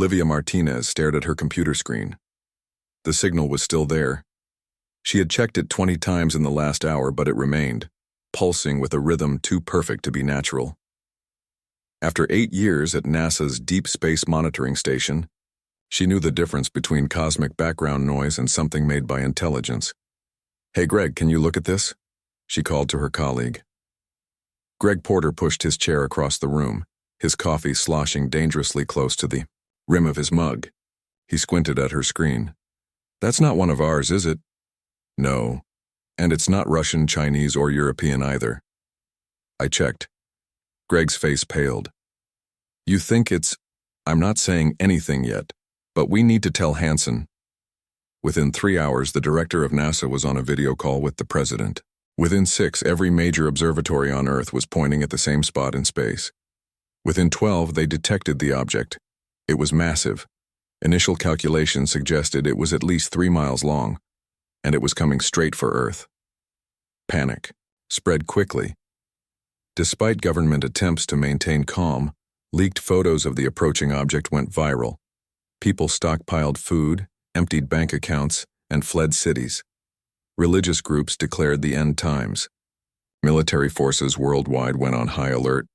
Olivia Martinez stared at her computer screen. The signal was still there. She had checked it 20 times in the last hour, but it remained, pulsing with a rhythm too perfect to be natural. After 8 years at NASA's Deep Space Monitoring Station, she knew the difference between cosmic background noise and something made by intelligence. "Hey Greg, can you look at this?" she called to her colleague. Greg Porter pushed his chair across the room, his coffee sloshing dangerously close to the rim of his mug. He squinted at her screen. "That's not one of ours, is it?" "No. And it's not Russian, Chinese, or European either." I checked. Greg's face paled. "You think it's—" "I'm not saying anything yet, but we need to tell Hansen." Within 3 hours, the director of NASA was on a video call with the president. Within 6, every major observatory on Earth was pointing at the same spot in space. Within 12, they detected the object. It was massive. Initial calculations suggested it was at least 3 miles long, and it was coming straight for Earth. Panic spread quickly. Despite government attempts to maintain calm, leaked photos of the approaching object went viral. People stockpiled food, emptied bank accounts, and fled cities. Religious groups declared the end times. Military forces worldwide went on high alert.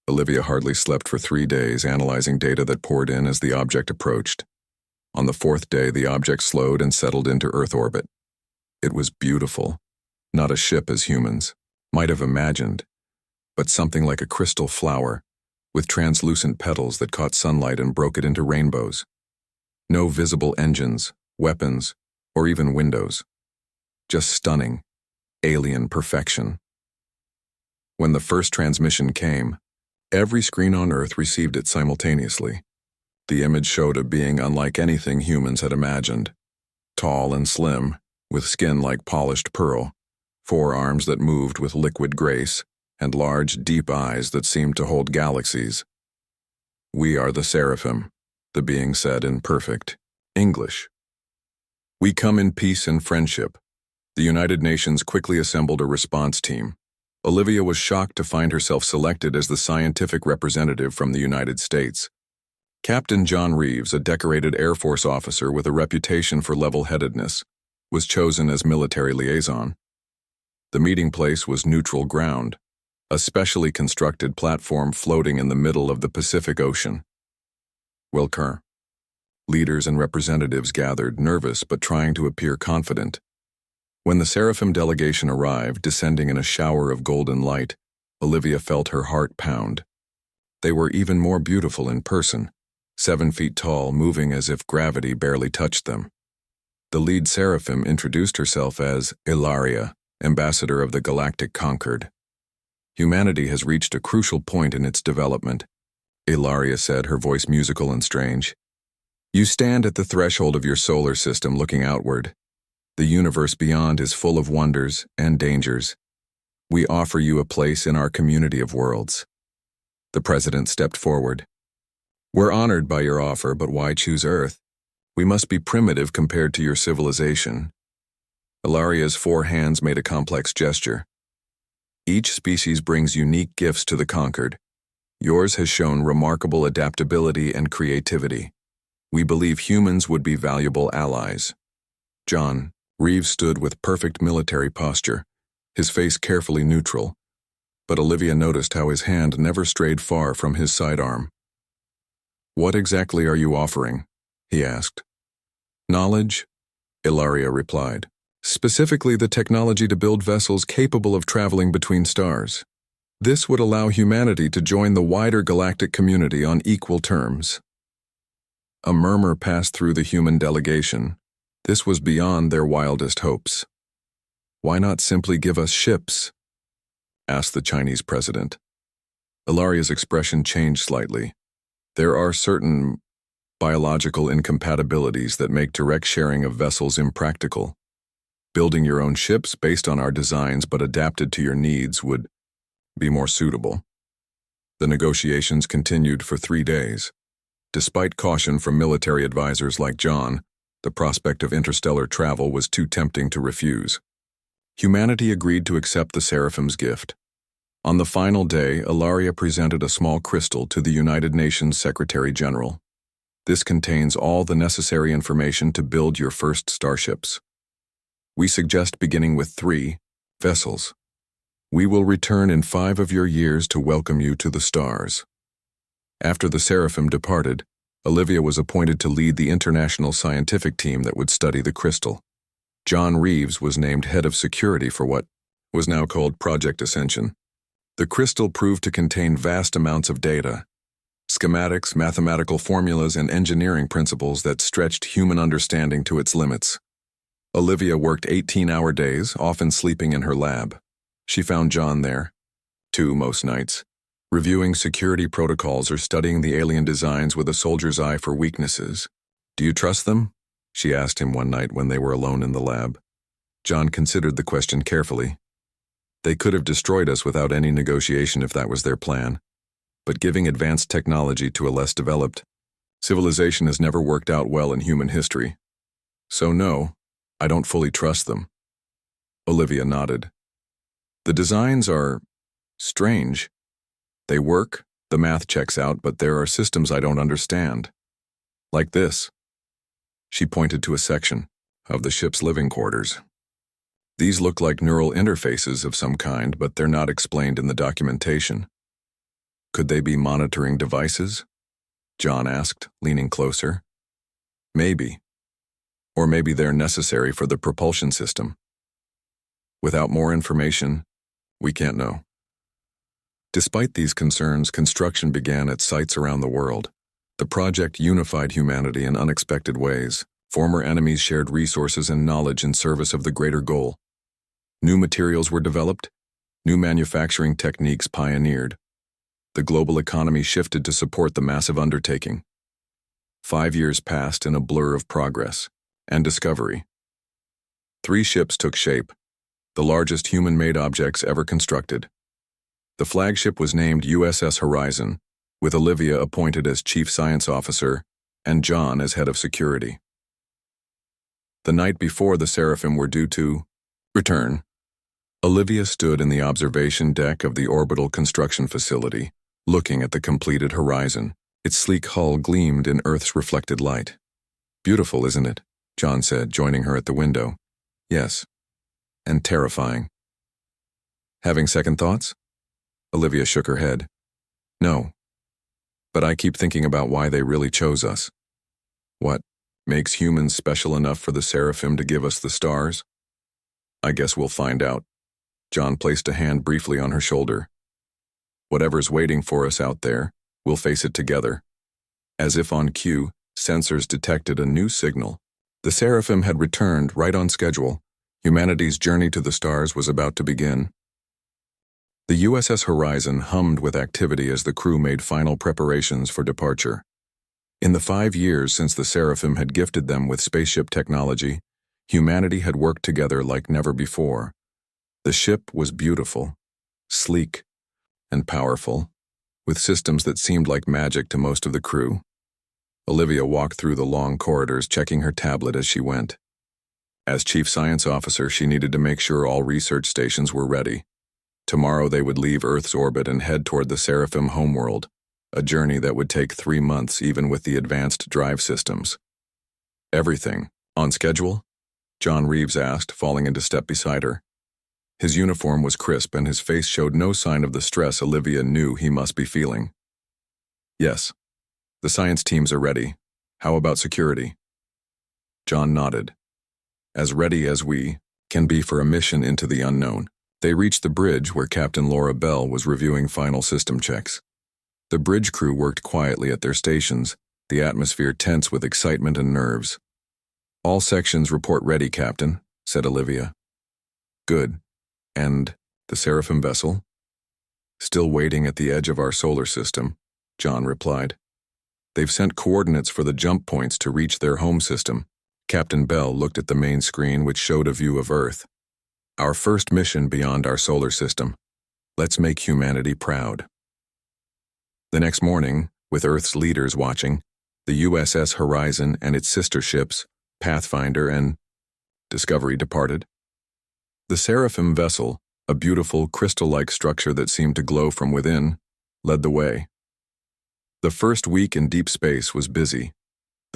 Olivia hardly slept for 3 days, analyzing data that poured in as the object approached. On the 4th day, the object slowed and settled into Earth orbit. It was beautiful. Not a ship as humans might have imagined, but something like a crystal flower, with translucent petals that caught sunlight and broke it into rainbows. No visible engines, weapons, or even windows. Just stunning, alien perfection. When the first transmission came, every screen on Earth received it simultaneously. The image showed a being unlike anything humans had imagined. Tall and slim, with skin like polished pearl, 4 arms that moved with liquid grace, and large, deep eyes that seemed to hold galaxies. "We are the Seraphim," the being said in perfect English. "We come in peace and friendship." The United Nations quickly assembled a response team. Olivia was shocked to find herself selected as the scientific representative from the United States. Captain John Reeves, a decorated Air Force officer with a reputation for level-headedness, was chosen as military liaison. The meeting place was neutral ground, a specially constructed platform floating in the middle of the Pacific Ocean. Wilker. Leaders and representatives gathered, nervous but trying to appear confident. When the Seraphim delegation arrived, descending in a shower of golden light, Olivia felt her heart pound. They were even more beautiful in person, 7 feet tall, moving as if gravity barely touched them. The lead Seraphim introduced herself as Ilaria, ambassador of the Galactic Concord. "Humanity has reached a crucial point in its development," Ilaria said, her voice musical and strange. "You stand at the threshold of your solar system looking outward. The universe beyond is full of wonders and dangers. We offer you a place in our community of worlds." The president stepped forward. "We're honored by your offer, but why choose Earth? We must be primitive compared to your civilization." Ilaria's 4 hands made a complex gesture. "Each species brings unique gifts to the conquered. Yours has shown remarkable adaptability and creativity. We believe humans would be valuable allies." John Reeves stood with perfect military posture, his face carefully neutral, but Olivia noticed how his hand never strayed far from his sidearm. "What exactly are you offering?" he asked. "Knowledge," Ilaria replied. "Specifically the technology to build vessels capable of traveling between stars. This would allow humanity to join the wider galactic community on equal terms." A murmur passed through the human delegation. This was beyond their wildest hopes. "Why not simply give us ships?" asked the Chinese president. Ilaria's expression changed slightly. "There are certain biological incompatibilities that make direct sharing of vessels impractical. Building your own ships based on our designs but adapted to your needs would be more suitable." The negotiations continued for 3 days. Despite caution from military advisors like John, the prospect of interstellar travel was too tempting to refuse. Humanity agreed to accept the Seraphim's gift. On the final day, Ilaria presented a small crystal to the United Nations Secretary General. This contains all the necessary information to build your first starships. We suggest beginning with 3 vessels. We will return in 5 of your years to welcome you to the stars. After the Seraphim departed, Olivia was appointed to lead the international scientific team that would study the crystal. John Reeves was named head of security for what was now called Project Ascension. The crystal proved to contain vast amounts of data, schematics, mathematical formulas, and engineering principles that stretched human understanding to its limits. Olivia worked 18-hour days, often sleeping in her lab. She found John there, too, most nights, reviewing security protocols or studying the alien designs with a soldier's eye for weaknesses. "Do you trust them?" she asked him one night when they were alone in the lab. John considered the question carefully. They could have destroyed us without any negotiation if that was their plan. But giving advanced technology to a less developed civilization has never worked out well in human history. So no, I don't fully trust them. Olivia nodded. The designs are strange. They work, the math checks out, but there are systems I don't understand. Like this. She pointed to a section of the ship's living quarters. These look like neural interfaces of some kind, but they're not explained in the documentation. Could they be monitoring devices? John asked, leaning closer. Maybe. Or maybe they're necessary for the propulsion system. Without more information, we can't know. Despite these concerns, construction began at sites around the world. The project unified humanity in unexpected ways. Former enemies shared resources and knowledge in service of the greater goal. New materials were developed, new manufacturing techniques pioneered. The global economy shifted to support the massive undertaking. 5 years passed in a blur of progress and discovery. 3 ships took shape, the largest human-made objects ever constructed. The flagship was named USS Horizon, with Olivia appointed as Chief Science Officer and John as Head of Security. The night before the Seraphim were due to return, Olivia stood in the observation deck of the orbital construction facility, looking at the completed Horizon. Its sleek hull gleamed in Earth's reflected light. "Beautiful, isn't it?" John said, joining her at the window. "Yes. And terrifying." "Having second thoughts?" Olivia shook her head. "No. But I keep thinking about why they really chose us. What makes humans special enough for the Seraphim to give us the stars? I guess we'll find out." John placed a hand briefly on her shoulder. "Whatever's waiting for us out there, we'll face it together." As if on cue, sensors detected a new signal. The Seraphim had returned right on schedule. Humanity's journey to the stars was about to begin. The USS Horizon hummed with activity as the crew made final preparations for departure. In the 5 years since the Seraphim had gifted them with spaceship technology, humanity had worked together like never before. The ship was beautiful, sleek, and powerful, with systems that seemed like magic to most of the crew. Olivia walked through the long corridors, checking her tablet as she went. As Chief Science Officer, she needed to make sure all research stations were ready. Tomorrow they would leave Earth's orbit and head toward the Seraphim homeworld, a journey that would take 3 months even with the advanced drive systems. "Everything on schedule?" John Reeves asked, falling into step beside her. His uniform was crisp and his face showed no sign of the stress Olivia knew he must be feeling. "Yes. The science teams are ready. How about security?" John nodded. "As ready as we can be for a mission into the unknown." They reached the bridge where Captain Laura Bell was reviewing final system checks. The bridge crew worked quietly at their stations, the atmosphere tense with excitement and nerves. "All sections report ready, Captain," said Olivia. "Good. And the Seraphim vessel?" "Still waiting at the edge of our solar system," John replied. "They've sent coordinates for the jump points to reach their home system." Captain Bell looked at the main screen, which showed a view of Earth. "Our first mission beyond our solar system. Let's make humanity proud." The next morning, with Earth's leaders watching, the USS Horizon and its sister ships, Pathfinder and Discovery, departed. The Seraphim vessel, a beautiful crystal-like structure that seemed to glow from within, led the way. The first week in deep space was busy.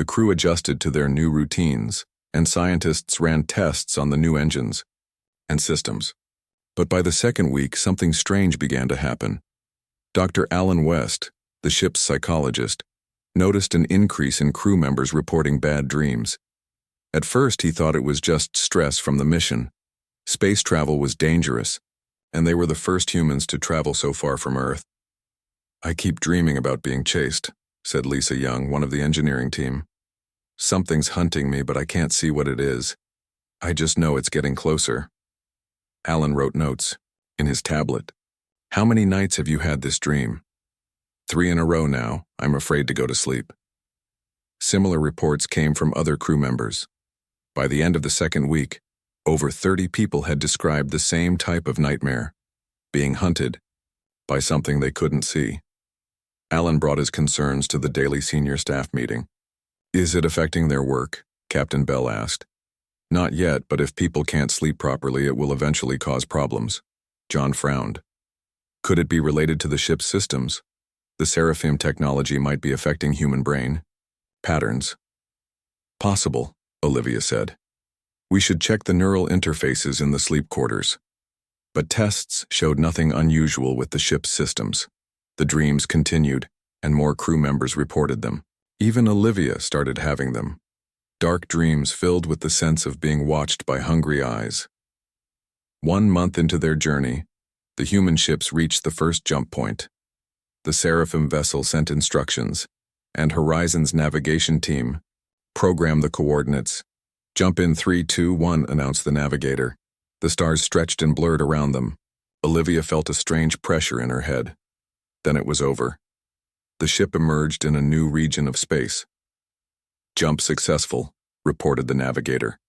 The crew adjusted to their new routines, and scientists ran tests on the new engines and systems. But by the second week, something strange began to happen. Dr. Alan West, the ship's psychologist, noticed an increase in crew members reporting bad dreams. At first, he thought it was just stress from the mission. Space travel was dangerous, and they were the first humans to travel so far from Earth. "I keep dreaming about being chased," said Lisa Young, one of the engineering team. "Something's hunting me, but I can't see what it is. I just know it's getting closer." Alan wrote notes in his tablet. "How many nights have you had this dream?" "3 in a row now. I'm afraid to go to sleep." Similar reports came from other crew members. By the end of the second week, over 30 people had described the same type of nightmare, being hunted by something they couldn't see. Alan brought his concerns to the daily senior staff meeting. "Is it affecting their work?" Captain Bell asked. "Not yet, but if people can't sleep properly, it will eventually cause problems." John frowned. "Could it be related to the ship's systems? The Seraphim technology might be affecting human brain patterns." "Possible," Olivia said. "We should check the neural interfaces in the sleep quarters." But tests showed nothing unusual with the ship's systems. The dreams continued, and more crew members reported them. Even Olivia started having them. Dark dreams filled with the sense of being watched by hungry eyes. 1 month into their journey, the human ships reached the first jump point. The Seraphim vessel sent instructions, and Horizon's navigation team programmed the coordinates. "Jump in 3, 2, 1, announced the navigator. The stars stretched and blurred around them. Olivia felt a strange pressure in her head. Then it was over. The ship emerged in a new region of space. "Jump successful," reported the navigator.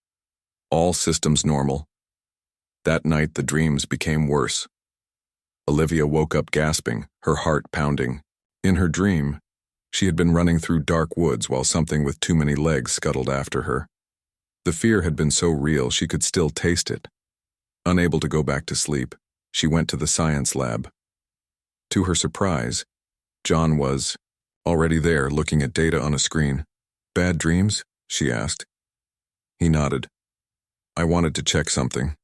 "All systems normal." That night, the dreams became worse. Olivia woke up gasping, her heart pounding. In her dream, she had been running through dark woods while something with too many legs scuttled after her. The fear had been so real she could still taste it. Unable to go back to sleep, she went to the science lab. To her surprise, John was already there looking at data on a screen. "Bad dreams?" she asked. He nodded. "I wanted to check something."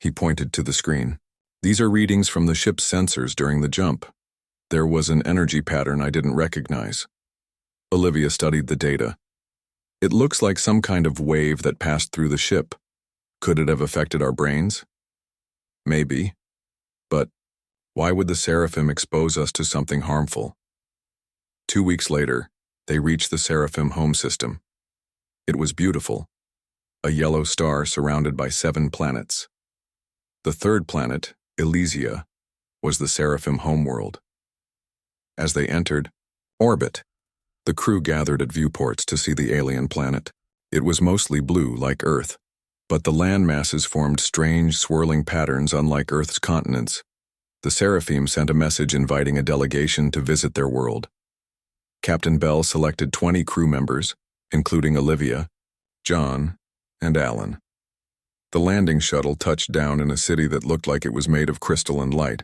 He pointed to the screen. "These are readings from the ship's sensors during the jump. There was an energy pattern I didn't recognize." Olivia studied the data. "It looks like some kind of wave that passed through the ship. Could it have affected our brains?" "Maybe. But why would the Seraphim expose us to something harmful?" 2 weeks later, they reached the Seraphim home system. It was beautiful. A yellow star surrounded by 7 planets. The third planet, Elysia, was the Seraphim homeworld. As they entered orbit, the crew gathered at viewports to see the alien planet. It was mostly blue, like Earth, but the land masses formed strange, swirling patterns unlike Earth's continents. The Seraphim sent a message inviting a delegation to visit their world. Captain Bell selected 20 crew members, including Olivia, John, and Alan. The landing shuttle touched down in a city that looked like it was made of crystal and light.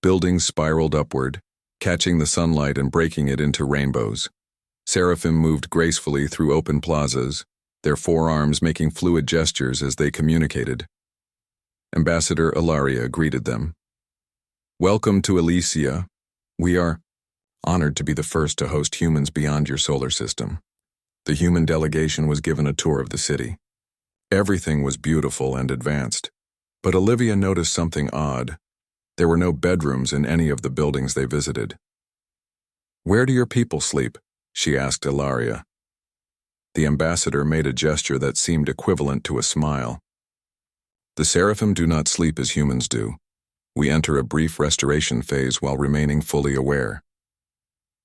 Buildings spiraled upward, catching the sunlight and breaking it into rainbows. Seraphim moved gracefully through open plazas, their forearms making fluid gestures as they communicated. Ambassador Ilaria greeted them. "Welcome to Elysia. We are honored to be the first to host humans beyond your solar system." The human delegation was given a tour of the city. Everything was beautiful and advanced, but Olivia noticed something odd. There were no bedrooms in any of the buildings they visited. "Where do your people sleep?" she asked Ilaria. The ambassador made a gesture that seemed equivalent to a smile. "The Seraphim do not sleep as humans do. We enter a brief restoration phase while remaining fully aware."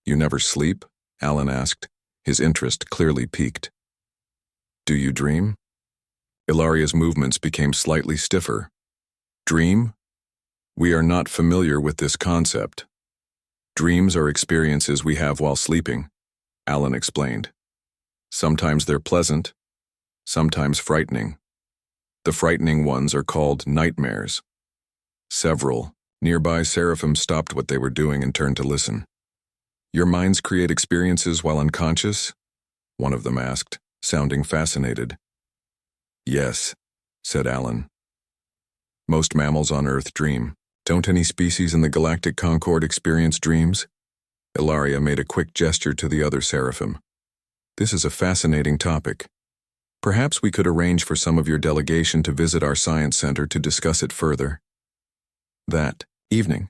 "You never sleep?" Alan asked, his interest clearly piqued. "Do you dream?" Ilaria's movements became slightly stiffer. "Dream? We are not familiar with this concept. Dreams are experiences we have while sleeping," Alan explained. "Sometimes they're pleasant, sometimes frightening. The frightening ones are called nightmares." Several nearby Seraphim stopped what they were doing and turned to listen. "Your minds create experiences while unconscious? one of them asked, sounding fascinated. Yes, said Alan. Most mammals on Earth dream. Don't any species in the Galactic Concord experience dreams? Ilaria made a quick gesture to the other seraphim. This is a fascinating topic. Perhaps we could arrange for some of your delegation to visit our science center to discuss it further. That evening,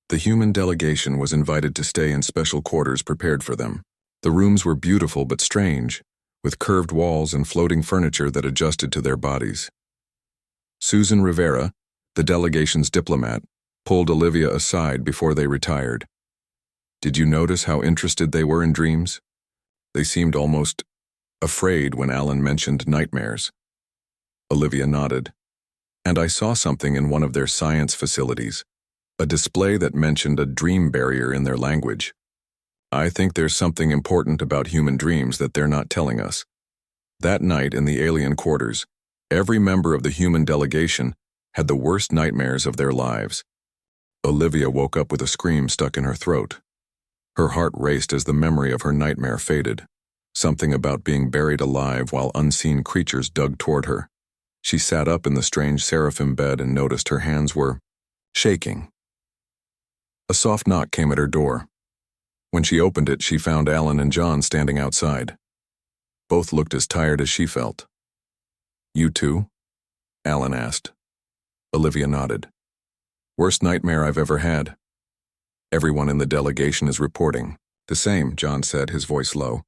the human delegation was invited to stay in special quarters prepared for them. The rooms were beautiful but strange, with curved walls and floating furniture that adjusted to their bodies. Susan Rivera, the delegation's diplomat, pulled Olivia aside before they retired. Did you notice how interested they were in dreams? They seemed almost afraid when Alan mentioned nightmares. Olivia nodded. And I saw something in one of their science facilities, a display that mentioned a dream barrier in their language. I think there's something important about human dreams that they're not telling us. That night in the alien quarters, every member of the human delegation had the worst nightmares of their lives. Olivia woke up with a scream stuck in her throat. Her heart raced as the memory of her nightmare faded. Something about being buried alive while unseen creatures dug toward her. She sat up in the strange seraphim bed and noticed her hands were shaking. A soft knock came at her door. When she opened it, she found Alan and John standing outside. Both looked as tired as she felt. You too? Alan asked. Olivia nodded. Worst nightmare I've ever had. Everyone in the delegation is reporting. The same, John said, his voice low.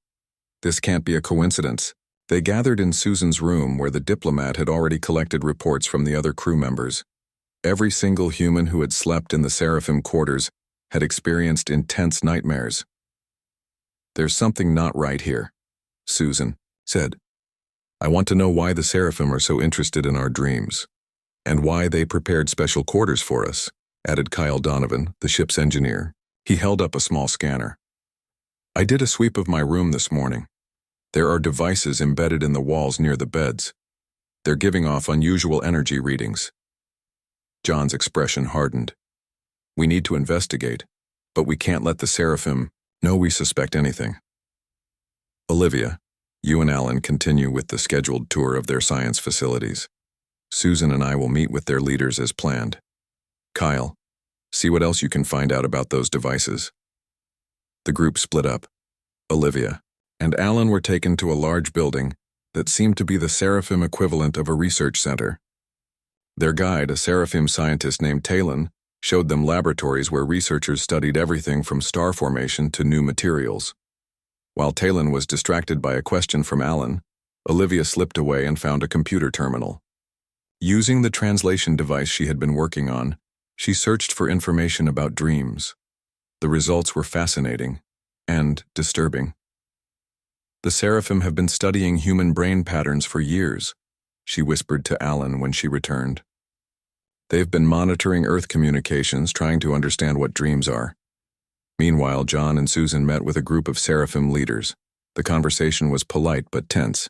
This can't be a coincidence. They gathered in Susan's room where the diplomat had already collected reports from the other crew members. Every single human who had slept in the seraphim quarters had experienced intense nightmares. There's something not right here, Susan said. I want to know why the seraphim are so interested in our dreams, and why they prepared special quarters for us, added Kyle Donovan, the ship's engineer. He held up a small scanner. I did a sweep of my room this morning. There are devices embedded in the walls near the beds. They're giving off unusual energy readings. John's expression hardened. We need to investigate, but we can't let the seraphim know we suspect anything. Olivia, you and Alan continue with the scheduled tour of their science facilities. Susan and I will meet with their leaders as planned. Kyle, see what else you can find out about those devices. The group split up. Olivia and Alan were taken to a large building that seemed to be the seraphim equivalent of a research center. Their guide, a seraphim scientist named Talon, showed them laboratories where researchers studied everything from star formation to new materials. While Talon was distracted by a question from Alan, Olivia slipped away and found a computer terminal. Using the translation device she had been working on, she searched for information about dreams. The results were fascinating and disturbing. The seraphim have been studying human brain patterns for years, she whispered to Alan when she returned. They've been monitoring Earth communications, trying to understand what dreams are. Meanwhile, John and Susan met with a group of seraphim leaders. The conversation was polite but tense.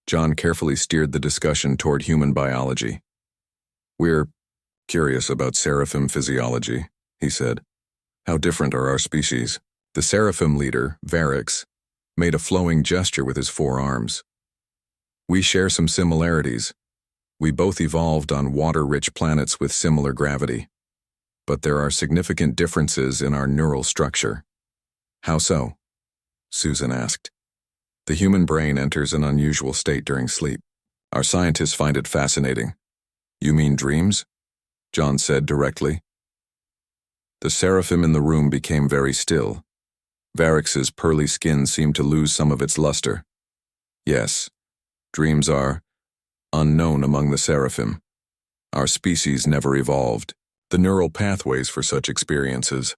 John carefully steered the discussion toward human biology. We're curious about seraphim physiology, he said. How different are our species? The seraphim leader, Varix, made a flowing gesture with his forearms. We share some similarities. We both evolved on water-rich planets with similar gravity. But there are significant differences in our neural structure. How so? Susan asked. The human brain enters an unusual state during sleep. Our scientists find it fascinating. You mean dreams? John said directly. The seraphim in the room became very still. Varix's pearly skin seemed to lose some of its luster. Yes, dreams are unknown among the seraphim. Our species never evolved the neural pathways for such experiences.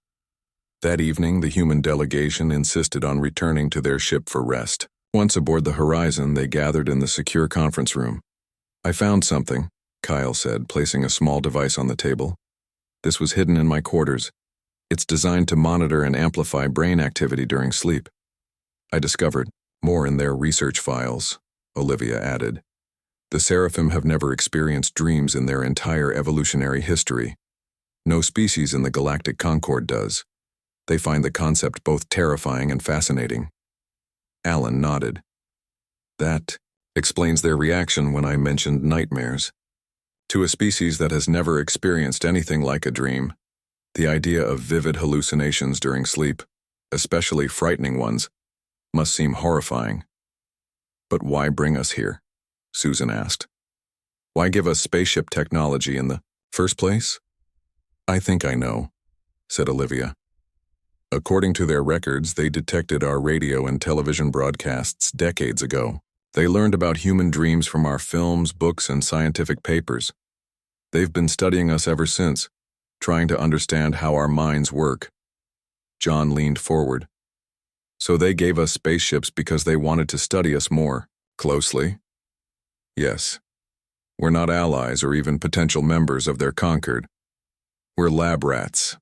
That evening, the human delegation insisted on returning to their ship for rest. Once aboard the Horizon, they gathered in the secure conference room. I found something, Kyle said, placing a small device on the table. This was hidden in my quarters. It's designed to monitor and amplify brain activity during sleep. I discovered more in their research files, Olivia added. The seraphim have never experienced dreams in their entire evolutionary history. No species in the Galactic Concord does. They find the concept both terrifying and fascinating. Alan nodded. That explains their reaction when I mentioned nightmares. To a species that has never experienced anything like a dream, the idea of vivid hallucinations during sleep, especially frightening ones, must seem horrifying. But why bring us here? Susan asked. Why give us spaceship technology in the first place? I think I know, said Olivia. According to their records, they detected our radio and television broadcasts decades ago. They learned about human dreams from our films, books, and scientific papers. They've been studying us ever since, trying to understand how our minds work. John leaned forward. So they gave us spaceships because they wanted to study us more closely? Yes. We're not allies or even potential members of their Concord. We're lab rats.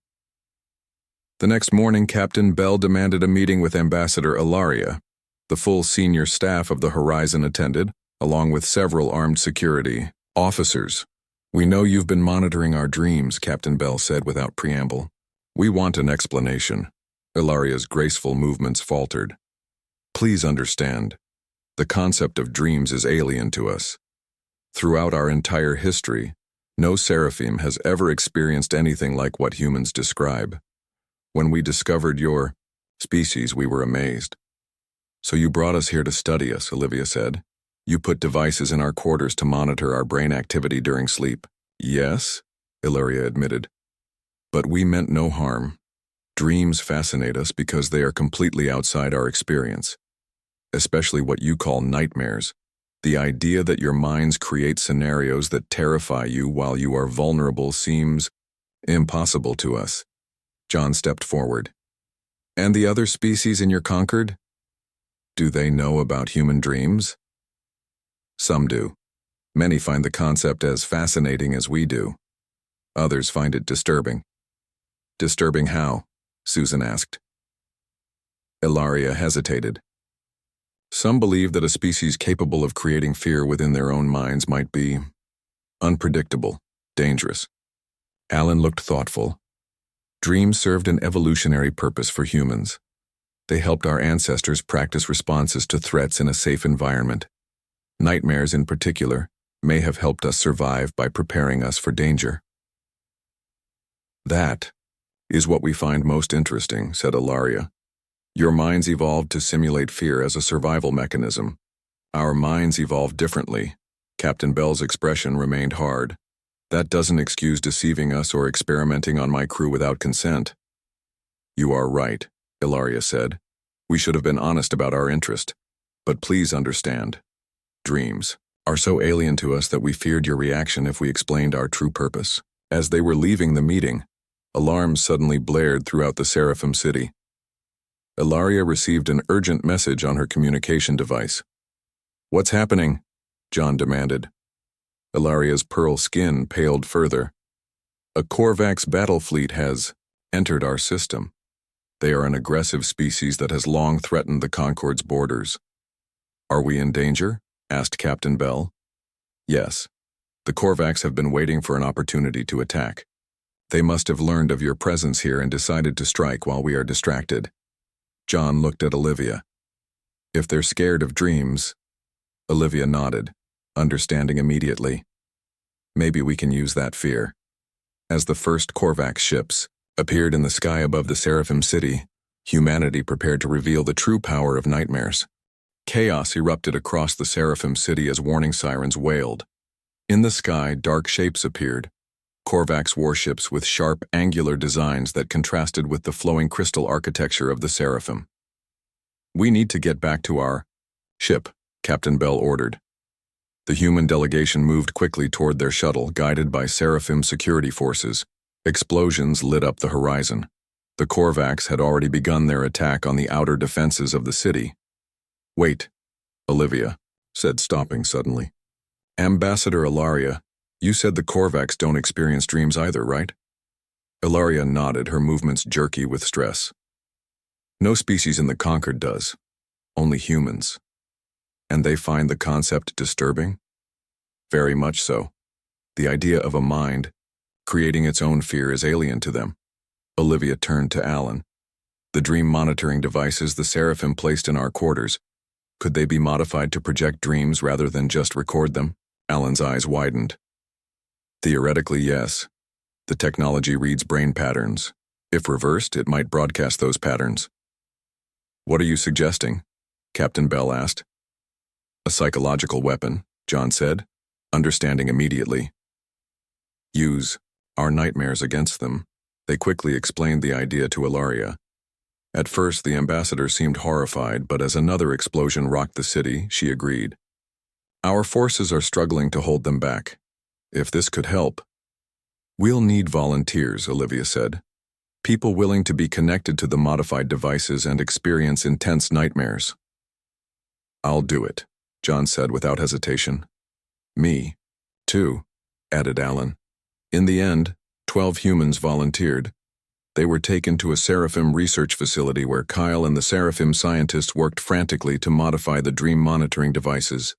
The next morning, Captain Bell demanded a meeting with Ambassador Ilaria. The full senior staff of the Horizon attended, along with several armed security officers. We know you've been monitoring our dreams, Captain Bell said without preamble. We want an explanation. Ilaria's graceful movements faltered. Please understand. The concept of dreams is alien to us. Throughout our entire history, no seraphim has ever experienced anything like what humans describe. When we discovered your species, we were amazed. So you brought us here to study us, Olivia said. You put devices in our quarters to monitor our brain activity during sleep. Yes, Ilaria admitted. But we meant no harm. Dreams fascinate us because they are completely outside our experience, especially what you call nightmares. The idea that your minds create scenarios that terrify you while you are vulnerable seems impossible to us. John stepped forward. And the other species in your Concord? Do they know about human dreams? Some do. Many find the concept as fascinating as we do. Others find it disturbing. Disturbing how? Susan asked. Ilaria hesitated. Some believe that a species capable of creating fear within their own minds might be unpredictable, dangerous. Alan looked thoughtful. Dreams served an evolutionary purpose for humans. They helped our ancestors practice responses to threats in a safe environment. Nightmares, in particular, may have helped us survive by preparing us for danger. That is what we find most interesting, said Ilaria. Your minds evolved to simulate fear as a survival mechanism. Our minds evolved differently. Captain Bell's expression remained hard. That doesn't excuse deceiving us or experimenting on my crew without consent. You are right, Ilaria said. We should have been honest about our interest. But please understand. Dreams are so alien to us that we feared your reaction if we explained our true purpose. As they were leaving the meeting, alarms suddenly blared throughout the Seraphim city. Ilaria received an urgent message on her communication device. What's happening? John demanded. Ilaria's pearl skin paled further. A Korvax battle fleet has entered our system. They are an aggressive species that has long threatened the Concord's borders. Are we in danger? Asked Captain Bell. Yes. The Korvax have been waiting for an opportunity to attack. They must have learned of your presence here and decided to strike while we are distracted. John looked at Olivia. If they're scared of dreams, Olivia nodded, understanding immediately. Maybe we can use that fear. As the first Korvax ships appeared in the sky above the Seraphim city, humanity prepared to reveal the true power of nightmares. Chaos erupted across the Seraphim city as warning sirens wailed. In the sky, dark shapes appeared. Korvax warships with sharp, angular designs that contrasted with the flowing crystal architecture of the Seraphim. We need to get back to our ship, Captain Bell ordered. The human delegation moved quickly toward their shuttle, guided by Seraphim security forces. Explosions lit up the horizon. The Korvax had already begun their attack on the outer defenses of the city. Wait, Olivia said, stopping suddenly. Ambassador Ilaria, you said the Korvax don't experience dreams either, right? Ilaria nodded, her movements jerky with stress. No species in the Concord does. Only humans. And they find the concept disturbing? Very much so. The idea of a mind creating its own fear is alien to them. Olivia turned to Alan. The dream monitoring devices the Seraphim placed in our quarters, Could they be modified to project dreams rather than just record them? Alan's eyes widened. Theoretically, yes. The technology reads brain patterns. If reversed, it might broadcast those patterns. What are you suggesting? Captain Bell asked. A psychological weapon, John said, understanding immediately. Use our nightmares against them. They quickly explained the idea to Ilaria. At first, the ambassador seemed horrified, but as another explosion rocked the city, she agreed. Our forces are struggling to hold them back. If this could help. We'll need volunteers, Olivia said. People willing to be connected to the modified devices and experience intense nightmares. I'll do it, John said without hesitation. Me, too, added Alan. In the end, 12 humans volunteered. They were taken to a Seraphim research facility where Kyle and the Seraphim scientists worked frantically to modify the dream monitoring devices.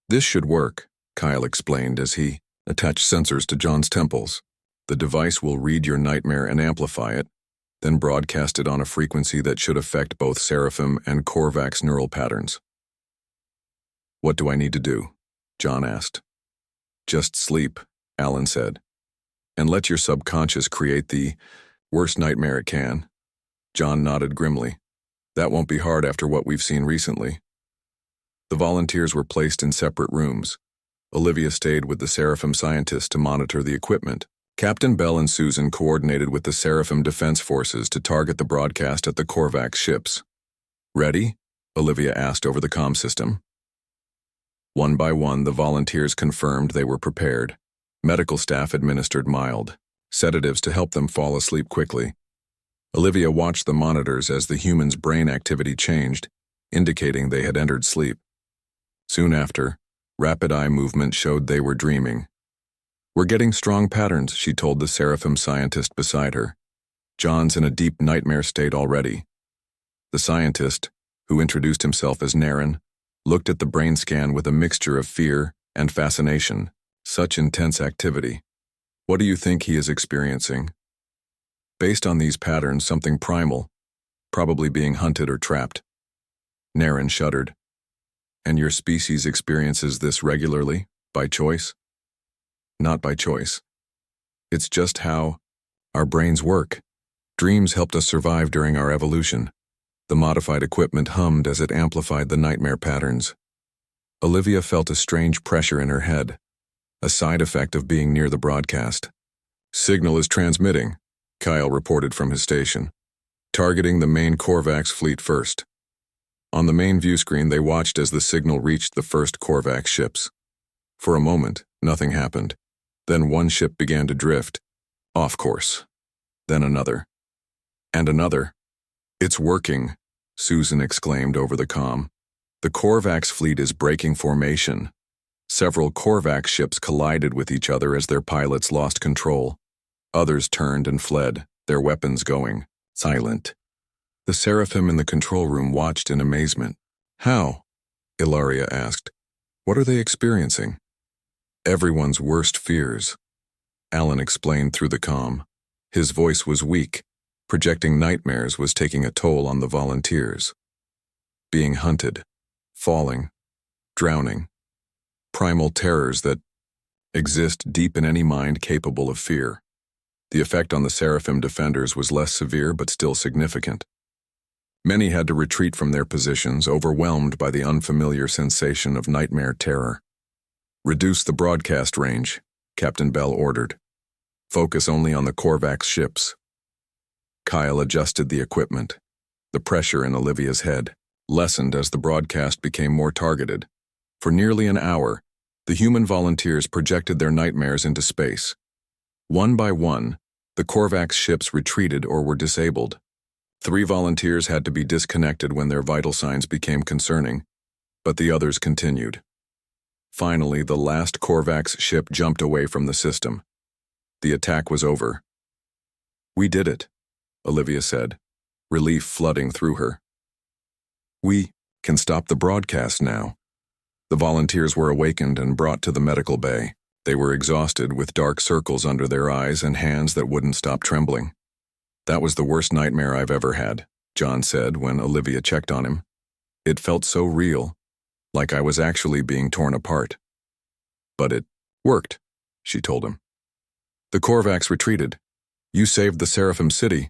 This should work, Kyle explained as he attached sensors to John's temples. The device will read your nightmare and amplify it, then broadcast it on a frequency that should affect both Seraphim and Korvax neural patterns. What do I need to do? John asked. Just sleep, Alan said. And let your subconscious create the worst nightmare it can. John nodded grimly. That won't be hard after what we've seen recently. The volunteers were placed in separate rooms. Olivia stayed with the Seraphim scientists to monitor the equipment. Captain Bell and Susan coordinated with the Seraphim Defense Forces to target the broadcast at the Korvax ships. Ready? Olivia asked over the comm system. One by one, the volunteers confirmed they were prepared. Medical staff administered mild sedatives to help them fall asleep quickly. Olivia watched the monitors as the humans' brain activity changed, indicating they had entered sleep. Soon after, rapid eye movement showed they were dreaming. We're getting strong patterns, she told the Seraphim scientist beside her. John's in a deep nightmare state already. The scientist, who introduced himself as Naren, looked at the brain scan with a mixture of fear and fascination. Such intense activity. What do you think he is experiencing? Based on these patterns, something primal, probably being hunted or trapped. Naren shuddered. And your species experiences this regularly, by choice? Not by choice. It's just how our brains work. Dreams helped us survive during our evolution. The modified equipment hummed as it amplified the nightmare patterns. Olivia felt a strange pressure in her head, a side effect of being near the broadcast. Signal is transmitting, Kyle reported from his station, targeting the main Korvax fleet first. On the main view screen, they watched as the signal reached the first Korvax ships. For a moment, nothing happened. Then one ship began to drift, off course. Then another. And another. It's working, Susan exclaimed over the comm. The Korvax fleet is breaking formation. Several Korvax ships collided with each other as their pilots lost control. Others turned and fled, their weapons going silent. The Seraphim in the control room watched in amazement. How? Ilaria asked. What are they experiencing? Everyone's worst fears. Alan explained through the comm. His voice was weak. Projecting nightmares was taking a toll on the volunteers. Being hunted, falling, drowning. Primal terrors that exist deep in any mind capable of fear. The effect on the Seraphim defenders was less severe but still significant. Many had to retreat from their positions, overwhelmed by the unfamiliar sensation of nightmare terror. Reduce the broadcast range, Captain Bell ordered. Focus only on the Korvax ships. Kyle adjusted the equipment. The pressure in Olivia's head lessened as the broadcast became more targeted. For nearly an hour, the human volunteers projected their nightmares into space. One by one, the Korvax ships retreated or were disabled. 3 volunteers had to be disconnected when their vital signs became concerning, but the others continued. Finally, the last Korvax ship jumped away from the system. The attack was over. We did it, Olivia said, relief flooding through her. We can stop the broadcast now. The volunteers were awakened and brought to the medical bay. They were exhausted with dark circles under their eyes and hands that wouldn't stop trembling. That was the worst nightmare I've ever had, John said when Olivia checked on him. It felt so real, like I was actually being torn apart. But it worked, she told him. The Korvax retreated. You saved the Seraphim city.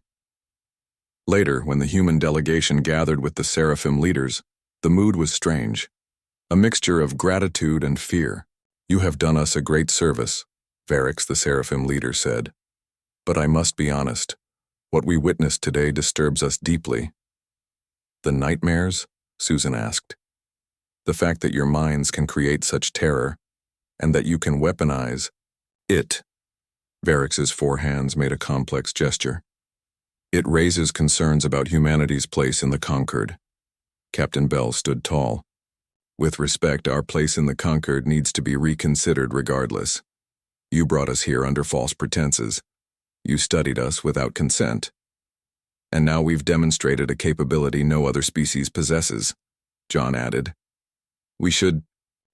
Later, when the human delegation gathered with the Seraphim leaders, the mood was strange. A mixture of gratitude and fear. You have done us a great service, Varix, the Seraphim leader, said. But I must be honest, what we witnessed today disturbs us deeply. The nightmares? Susan asked. The fact that your minds can create such terror, and that you can weaponize it. Varix's four hands made a complex gesture. It raises concerns about humanity's place in the conquered. Captain Bell stood tall. With respect, our place in the conquered needs to be reconsidered regardless. You brought us here under false pretenses. You studied us without consent. And now we've demonstrated a capability no other species possesses, John added. We should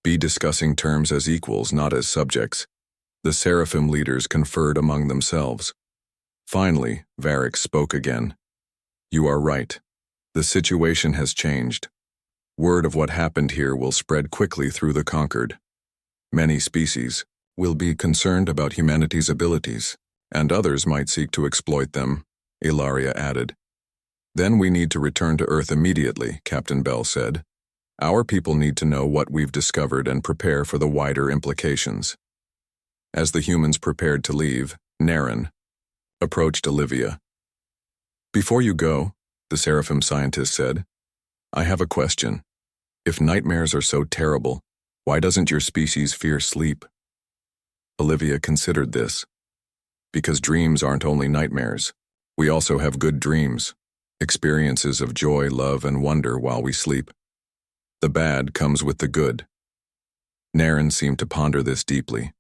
be discussing terms as equals, not as subjects. The Seraphim leaders conferred among themselves. Finally, Varix spoke again. You are right. The situation has changed. Word of what happened here will spread quickly through the conquered. Many species will be concerned about humanity's abilities, and others might seek to exploit them, Ilaria added. Then we need to return to Earth immediately, Captain Bell said. Our people need to know what we've discovered and prepare for the wider implications. As the humans prepared to leave, Naren approached Olivia. Before you go, the Seraphim scientist said, I have a question. If nightmares are so terrible, why doesn't your species fear sleep? Olivia considered this. Because dreams aren't only nightmares. We also have good dreams, experiences of joy, love, and wonder while we sleep. The bad comes with the good. Naren seemed to ponder this deeply.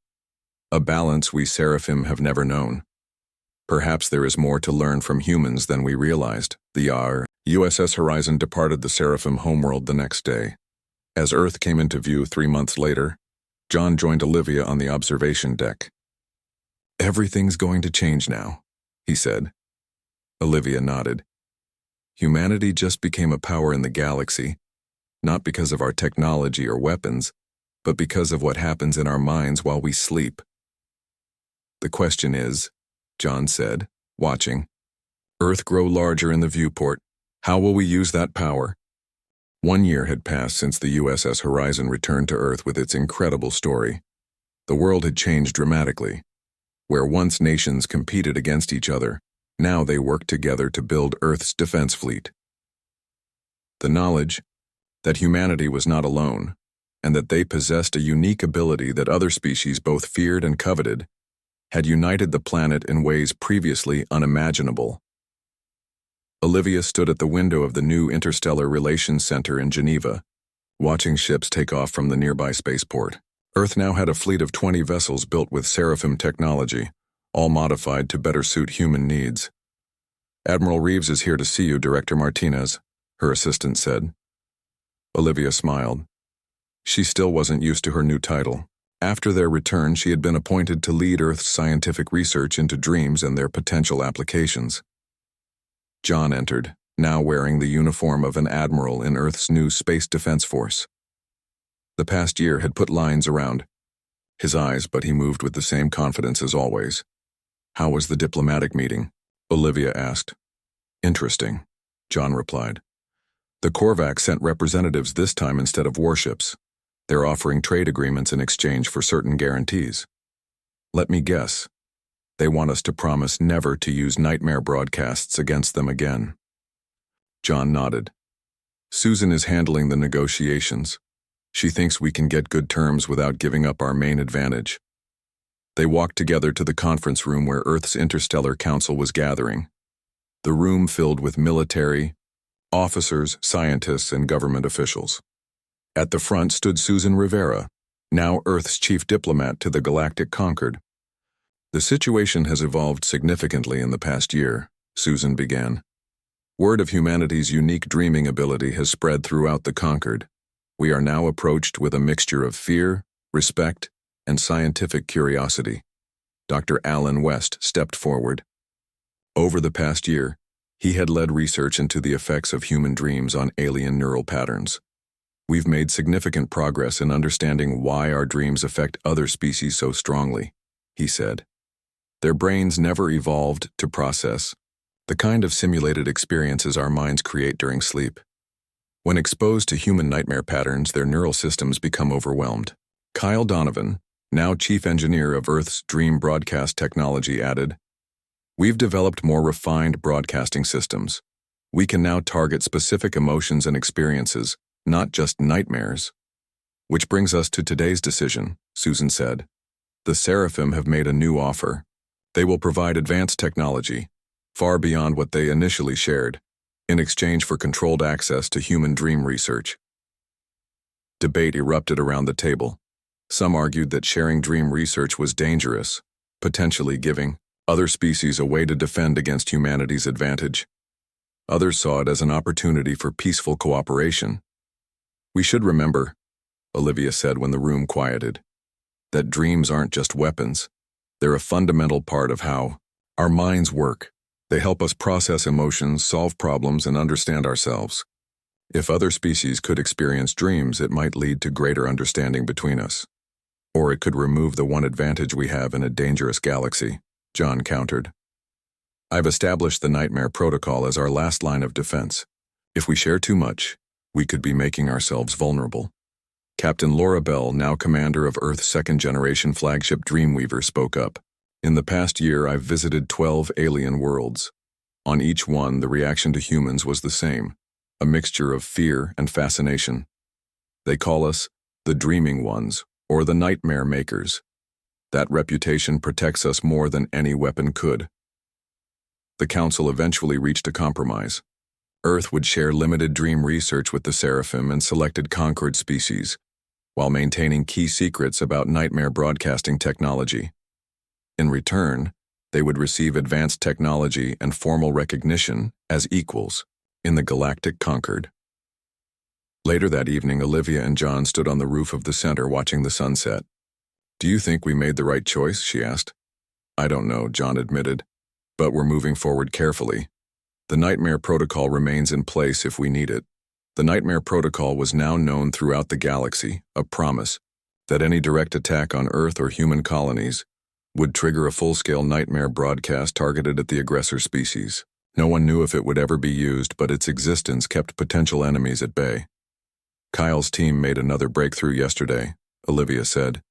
A balance we Seraphim have never known. Perhaps there is more to learn from humans than we realized. The USS Horizon departed the Seraphim homeworld the next day. As Earth came into view 3 months later, John joined Olivia on the observation deck. Everything's going to change now, he said. Olivia nodded. Humanity just became a power in the galaxy, not because of our technology or weapons, but because of what happens in our minds while we sleep. The question is, John said, watching, Earth grow larger in the viewport. How will we use that power? 1 year had passed since the USS Horizon returned to Earth with its incredible story. The world had changed dramatically. Where once nations competed against each other, now they worked together to build Earth's defense fleet. The knowledge that humanity was not alone, and that they possessed a unique ability that other species both feared and coveted, had united the planet in ways previously unimaginable. Olivia stood at the window of the new Interstellar Relations Center in Geneva, watching ships take off from the nearby spaceport. Earth now had a fleet of 20 vessels built with Seraphim technology, all modified to better suit human needs. Admiral Reeves is here to see you, Director Martinez, her assistant said. Olivia smiled. She still wasn't used to her new title. After their return, she had been appointed to lead Earth's scientific research into dreams and their potential applications. John entered, now wearing the uniform of an admiral in Earth's new Space Defense Force. The past year had put lines around his eyes, but he moved with the same confidence as always. How was the diplomatic meeting? Olivia asked. Interesting, John replied. The Korvax sent representatives this time instead of warships. They're offering trade agreements in exchange for certain guarantees. Let me guess. They want us to promise never to use nightmare broadcasts against them again. John nodded. Susan is handling the negotiations. She thinks we can get good terms without giving up our main advantage. They walked together to the conference room where Earth's Interstellar Council was gathering. The room filled with military, officers, scientists, and government officials. At the front stood Susan Rivera, now Earth's chief diplomat to the Galactic Conquered. The situation has evolved significantly in the past year, Susan began. Word of humanity's unique dreaming ability has spread throughout the Conquered. We are now approached with a mixture of fear, respect, and scientific curiosity. Dr. Alan West stepped forward. Over the past year, He had led research into the effects of human dreams on alien neural patterns. We've made significant progress in understanding why our dreams affect other species so strongly, he said. Their brains never evolved to process the kind of simulated experiences our minds create during sleep. When exposed to human nightmare patterns, their neural systems become overwhelmed. Kyle Donovan, now chief engineer of Earth's Dream Broadcast Technology, added, "We've developed more refined broadcasting systems. We can now target specific emotions and experiences, not just nightmares." Which brings us to today's decision, Susan said. The Seraphim have made a new offer. They will provide advanced technology, far beyond what they initially shared, in exchange for controlled access to human dream research. Debate erupted around the table. Some argued that sharing dream research was dangerous, potentially giving other species a way to defend against humanity's advantage. Others saw it as an opportunity for peaceful cooperation. "We should remember," Olivia said when the room quieted, "that dreams aren't just weapons. They're a fundamental part of how our minds work. They help us process emotions, solve problems, and understand ourselves. If other species could experience dreams, it might lead to greater understanding between us. Or it could remove the one advantage we have in a dangerous galaxy," John countered. "I've established the Nightmare Protocol as our last line of defense. If we share too much, we could be making ourselves vulnerable." Captain Laura Bell, now commander of Earth's second-generation flagship Dreamweaver, spoke up. "In the past year, I've visited 12 alien worlds. On each one, the reaction to humans was the same, a mixture of fear and fascination. They call us the Dreaming Ones, or the Nightmare Makers. That reputation protects us more than any weapon could." The Council eventually reached a compromise. Earth would share limited dream research with the Seraphim and selected conquered species, while maintaining key secrets about nightmare broadcasting technology. In return, they would receive advanced technology and formal recognition as equals in the Galactic Concord. Later that evening, Olivia and John stood on the roof of the center watching the sunset. "Do you think we made the right choice?" she asked. "I don't know," John admitted, "but we're moving forward carefully. The Nightmare Protocol remains in place if we need it." The Nightmare Protocol was now known throughout the galaxy, a promise that any direct attack on Earth or human colonies would trigger a full-scale nightmare broadcast targeted at the aggressor species. No one knew if it would ever be used, but its existence kept potential enemies at bay. "Kyle's team made another breakthrough yesterday," Olivia said.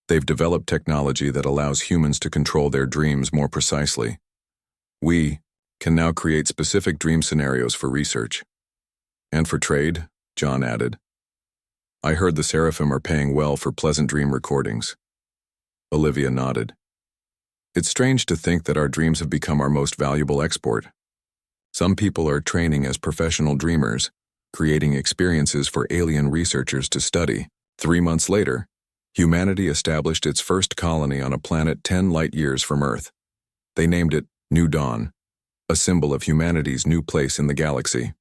"They've developed technology that allows humans to control their dreams more precisely. We can now create specific dream scenarios for research. And for trade," John added. "I heard the Seraphim are paying well for pleasant dream recordings." Olivia nodded. "It's strange to think that our dreams have become our most valuable export. Some people are training as professional dreamers, creating experiences for alien researchers to study." 3 months later, humanity established its first colony on a planet 10 light-years from Earth. They named it New Dawn, a symbol of humanity's new place in the galaxy.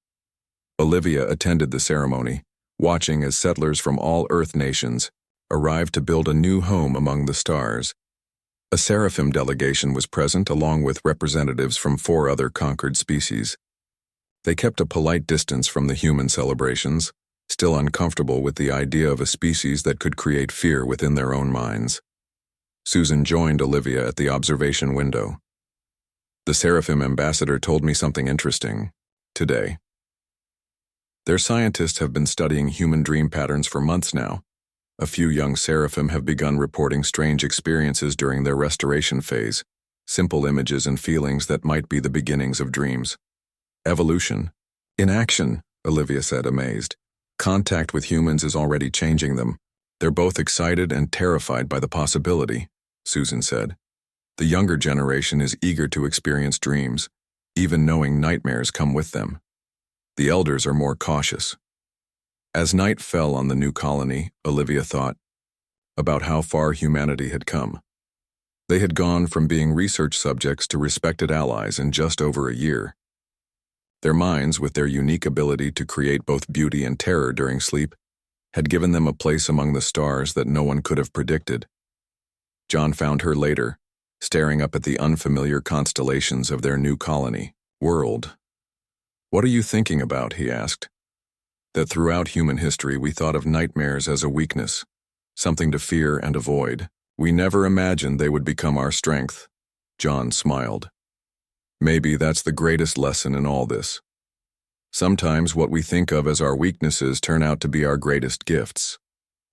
Olivia attended the ceremony, watching as settlers from all Earth nations arrived to build a new home among the stars. A Seraphim delegation was present, along with representatives from 4 other conquered species. They kept a polite distance from the human celebrations, still uncomfortable with the idea of a species that could create fear within their own minds. Susan joined Olivia at the observation window. "The Seraphim ambassador told me something interesting today. Their scientists have been studying human dream patterns for months now. A few young Seraphim have begun reporting strange experiences during their restoration phase, simple images and feelings that might be the beginnings of dreams. Evolution in action," Olivia said, amazed. "Contact with humans is already changing them. They're both excited and terrified by the possibility," Susan said. "The younger generation is eager to experience dreams, even knowing nightmares come with them. The elders are more cautious." As night fell on the new colony, Olivia thought about how far humanity had come. They had gone from being research subjects to respected allies in just over a year. Their minds, with their unique ability to create both beauty and terror during sleep, had given them a place among the stars that no one could have predicted. John found her later, staring up at the unfamiliar constellations of their new colony. World. What are you thinking about? He asked. That throughout human history we thought of nightmares as a weakness, something to fear and avoid. We never imagined they would become our strength. John smiled. Maybe that's the greatest lesson in all this. Sometimes what we think of as our weaknesses turn out to be our greatest gifts.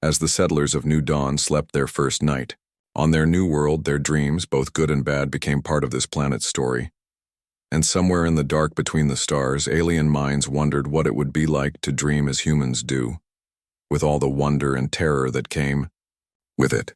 As the settlers of New Dawn slept their first night, on their new world, their dreams, both good and bad, became part of this planet's story. And somewhere in the dark between the stars, alien minds wondered what it would be like to dream as humans do, with all the wonder and terror that came with it.